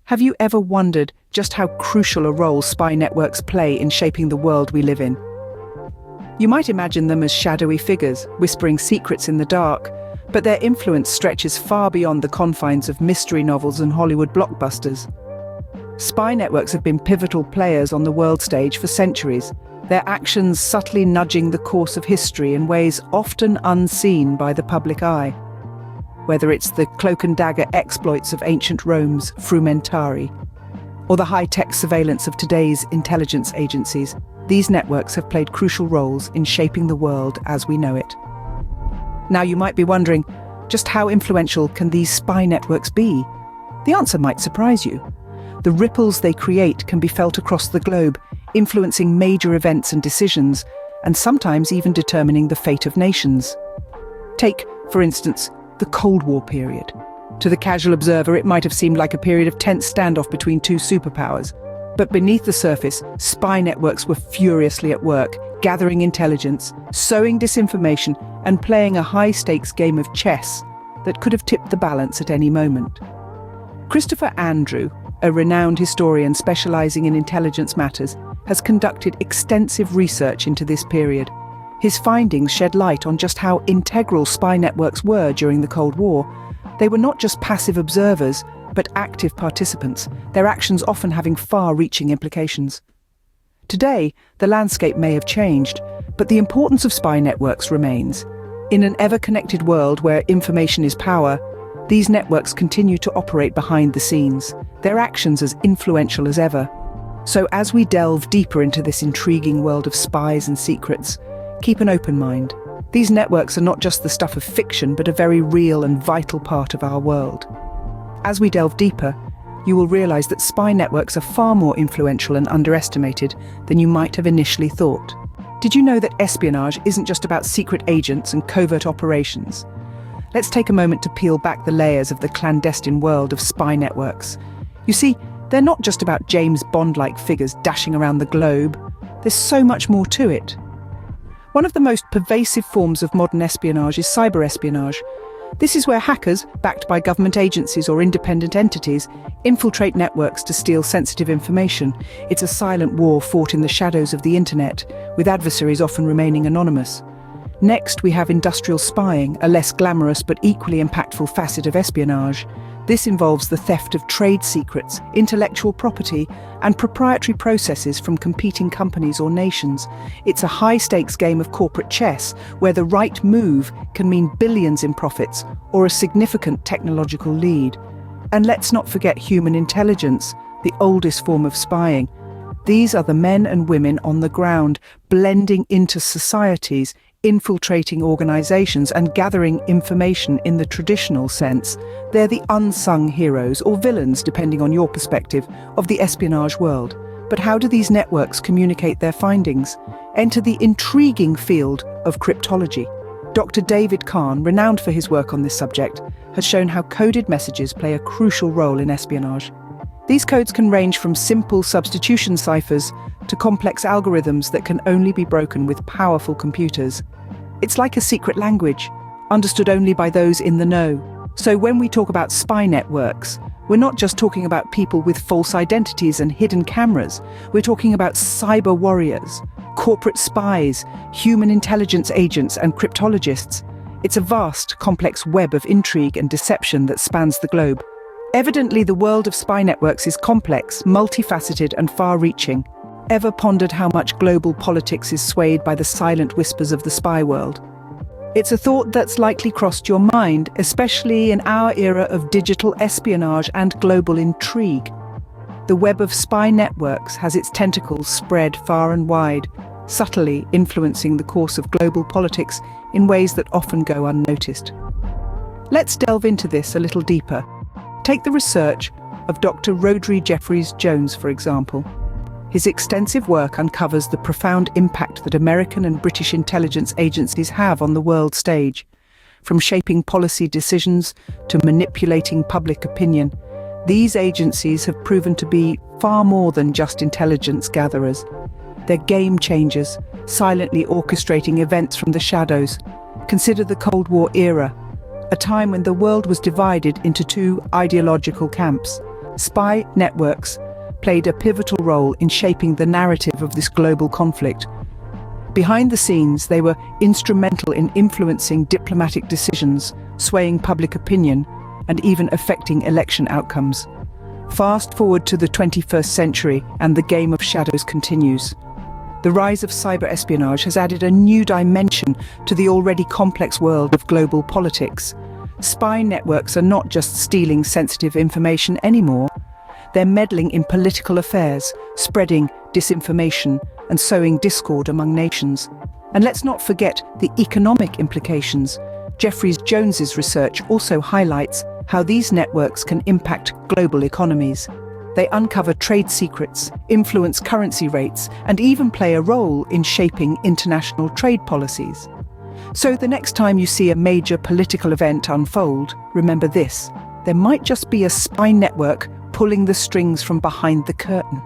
Have you ever wondered just how crucial a role spy networks play in shaping the world we live in? You might imagine them as shadowy figures, whispering secrets in the dark, but their influence stretches far beyond the confines of mystery novels and Hollywood blockbusters. Spy networks have been pivotal players on the world stage for centuries, their actions subtly nudging the course of history in ways often unseen by the public eye. Whether it's the cloak-and-dagger exploits of ancient Rome's Frumentari, or the high-tech surveillance of today's intelligence agencies, these networks have played crucial roles in shaping the world as we know it. Now you might be wondering, just how influential can these spy networks be? The answer might surprise you. The ripples they create can be felt across the globe, influencing major events and decisions, and sometimes even determining the fate of nations. Take, for instance, the Cold War period. To the casual observer, it might have seemed like a period of tense standoff between two superpowers. But beneath the surface, spy networks were furiously at work, gathering intelligence, sowing disinformation, and playing a high-stakes game of chess that could have tipped the balance at any moment. Christopher Andrew, a renowned historian specializing in intelligence matters, has conducted extensive research into this period. His findings shed light on just how integral spy networks were during the Cold War. They were not just passive observers, but active participants, their actions often having far-reaching implications. Today, the landscape may have changed, but the importance of spy networks remains. In an ever-connected world where information is power, these networks continue to operate behind the scenes, their actions as influential as ever. So as we delve deeper into this intriguing world of spies and secrets, keep an open mind. These networks are not just the stuff of fiction, but a very real and vital part of our world. As we delve deeper, you will realize that spy networks are far more influential and underestimated than you might have initially thought. Did you know that espionage isn't just about secret agents and covert operations? Let's take a moment to peel back the layers of the clandestine world of spy networks. You see, they're not just about James Bond-like figures dashing around the globe. There's so much more to it. One of the most pervasive forms of modern espionage is cyber-espionage. This is where hackers, backed by government agencies or independent entities, infiltrate networks to steal sensitive information. It's a silent war fought in the shadows of the internet, with adversaries often remaining anonymous. Next, we have industrial spying, a less glamorous but equally impactful facet of espionage. This involves the theft of trade secrets, intellectual property, and proprietary processes from competing companies or nations. It's a high-stakes game of corporate chess, where the right move can mean billions in profits or a significant technological lead. And let's not forget human intelligence, the oldest form of spying. These are the men and women on the ground, blending into societies, infiltrating organizations and gathering information in the traditional sense. They're the unsung heroes or villains, depending on your perspective, of the espionage world. But how do these networks communicate their findings? Enter the intriguing field of cryptology. Dr. David Kahn, renowned for his work on this subject, has shown how coded messages play a crucial role in espionage. These codes can range from simple substitution ciphers to complex algorithms that can only be broken with powerful computers. It's like a secret language, understood only by those in the know. So when we talk about spy networks, we're not just talking about people with false identities and hidden cameras. We're talking about cyber warriors, corporate spies, human intelligence agents, and cryptologists. It's a vast, complex web of intrigue and deception that spans the globe. Evidently, the world of spy networks is complex, multifaceted, and far-reaching. Ever pondered how much global politics is swayed by the silent whispers of the spy world? It's a thought that's likely crossed your mind, especially in our era of digital espionage and global intrigue. The web of spy networks has its tentacles spread far and wide, subtly influencing the course of global politics in ways that often go unnoticed. Let's delve into this a little deeper. Take the research of Dr. Rhodri Jeffreys-Jones, for example. His extensive work uncovers the profound impact that American and British intelligence agencies have on the world stage. From shaping policy decisions to manipulating public opinion, these agencies have proven to be far more than just intelligence gatherers. They're game changers, silently orchestrating events from the shadows. Consider the Cold War era, a time when the world was divided into two ideological camps. Spy networks played a pivotal role in shaping the narrative of this global conflict. Behind the scenes, they were instrumental in influencing diplomatic decisions, swaying public opinion, and even affecting election outcomes. Fast forward to the 21st century, and the game of shadows continues. The rise of cyber espionage has added a new dimension to the already complex world of global politics. Spy networks are not just stealing sensitive information anymore. They're meddling in political affairs, spreading disinformation, and sowing discord among nations. And let's not forget the economic implications. Jeffries Jones's research also highlights how these networks can impact global economies. They uncover trade secrets, influence currency rates, and even play a role in shaping international trade policies. So the next time you see a major political event unfold, remember this: there might just be a spy network pulling the strings from behind the curtain.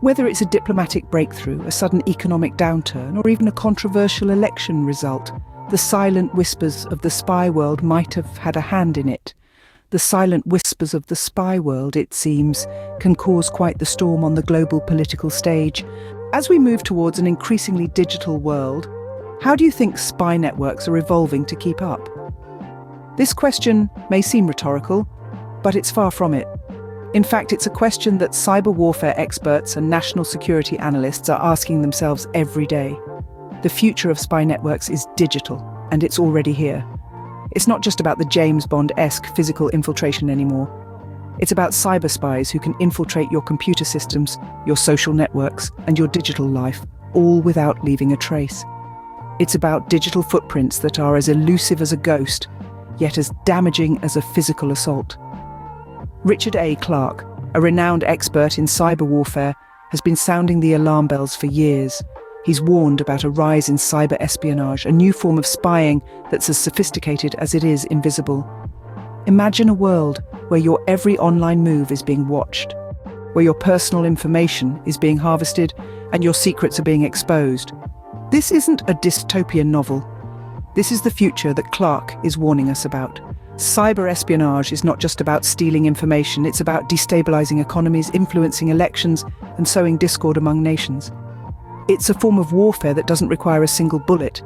Whether it's a diplomatic breakthrough, a sudden economic downturn, or even a controversial election result, the silent whispers of the spy world might have had a hand in it. The silent whispers of the spy world, it seems, can cause quite the storm on the global political stage. As we move towards an increasingly digital world, how do you think spy networks are evolving to keep up? This question may seem rhetorical, but it's far from it. In fact, it's a question that cyber warfare experts and national security analysts are asking themselves every day. The future of spy networks is digital, and it's already here. It's not just about the James Bond-esque physical infiltration anymore. It's about cyber spies who can infiltrate your computer systems, your social networks, and your digital life, all without leaving a trace. It's about digital footprints that are as elusive as a ghost, yet as damaging as a physical assault. Richard A. Clarke, a renowned expert in cyber warfare, has been sounding the alarm bells for years. He's warned about a rise in cyber espionage, a new form of spying that's as sophisticated as it is invisible. Imagine a world where your every online move is being watched, where your personal information is being harvested and your secrets are being exposed. This isn't a dystopian novel. This is the future that Clarke is warning us about. Cyber espionage is not just about stealing information, it's about destabilizing economies, influencing elections, and sowing discord among nations. It's a form of warfare that doesn't require a single bullet,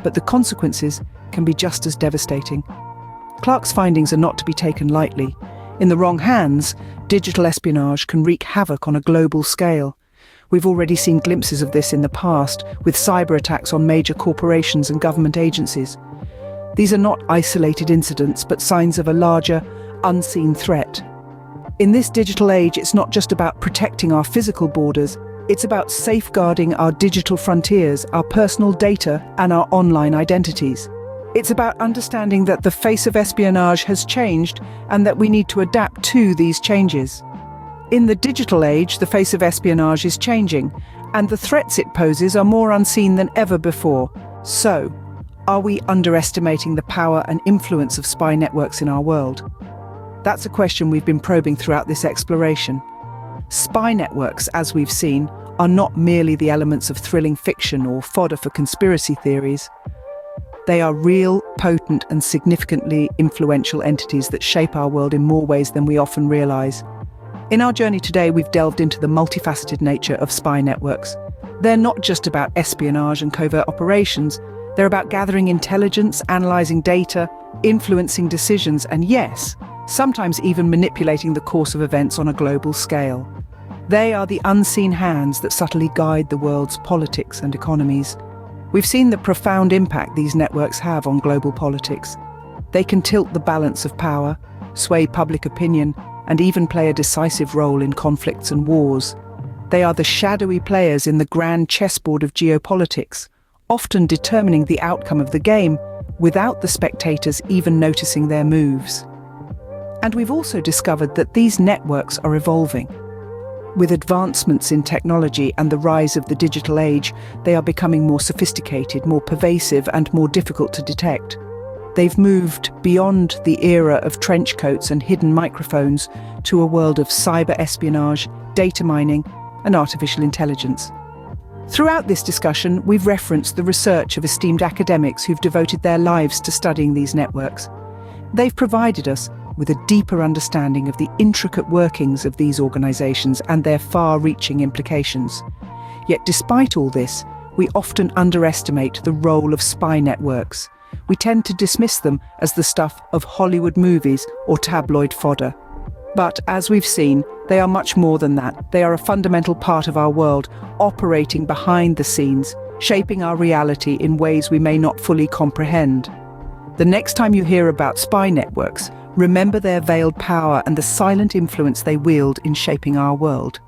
but the consequences can be just as devastating. Clarke's findings are not to be taken lightly. In the wrong hands, digital espionage can wreak havoc on a global scale. We've already seen glimpses of this in the past, with cyber attacks on major corporations and government agencies. These are not isolated incidents, but signs of a larger, unseen threat. In this digital age, it's not just about protecting our physical borders, it's about safeguarding our digital frontiers, our personal data, and our online identities. It's about understanding that the face of espionage has changed and that we need to adapt to these changes. In the digital age, the face of espionage is changing, and the threats it poses are more unseen than ever before. So, are we underestimating the power and influence of spy networks in our world? That's a question we've been probing throughout this exploration. Spy networks, as we've seen, are not merely the elements of thrilling fiction or fodder for conspiracy theories. They are real, potent, and significantly influential entities that shape our world in more ways than we often realize. In our journey today, we've delved into the multifaceted nature of spy networks. They're not just about espionage and covert operations. They're about gathering intelligence, analyzing data, influencing decisions, and yes, sometimes even manipulating the course of events on a global scale. They are the unseen hands that subtly guide the world's politics and economies. We've seen the profound impact these networks have on global politics. They can tilt the balance of power, sway public opinion, and even play a decisive role in conflicts and wars. They are the shadowy players in the grand chessboard of geopolitics, often determining the outcome of the game without the spectators even noticing their moves. And we've also discovered that these networks are evolving. With advancements in technology and the rise of the digital age, they are becoming more sophisticated, more pervasive, and more difficult to detect. They've moved beyond the era of trench coats and hidden microphones to a world of cyber espionage, data mining, and artificial intelligence. Throughout this discussion, we've referenced the research of esteemed academics who've devoted their lives to studying these networks. They've provided us with a deeper understanding of the intricate workings of these organizations and their far-reaching implications. Yet despite all this, we often underestimate the role of spy networks. We tend to dismiss them as the stuff of Hollywood movies or tabloid fodder. But as we've seen, they are much more than that. They are a fundamental part of our world, operating behind the scenes, shaping our reality in ways we may not fully comprehend. The next time you hear about spy networks, remember their veiled power and the silent influence they wield in shaping our world.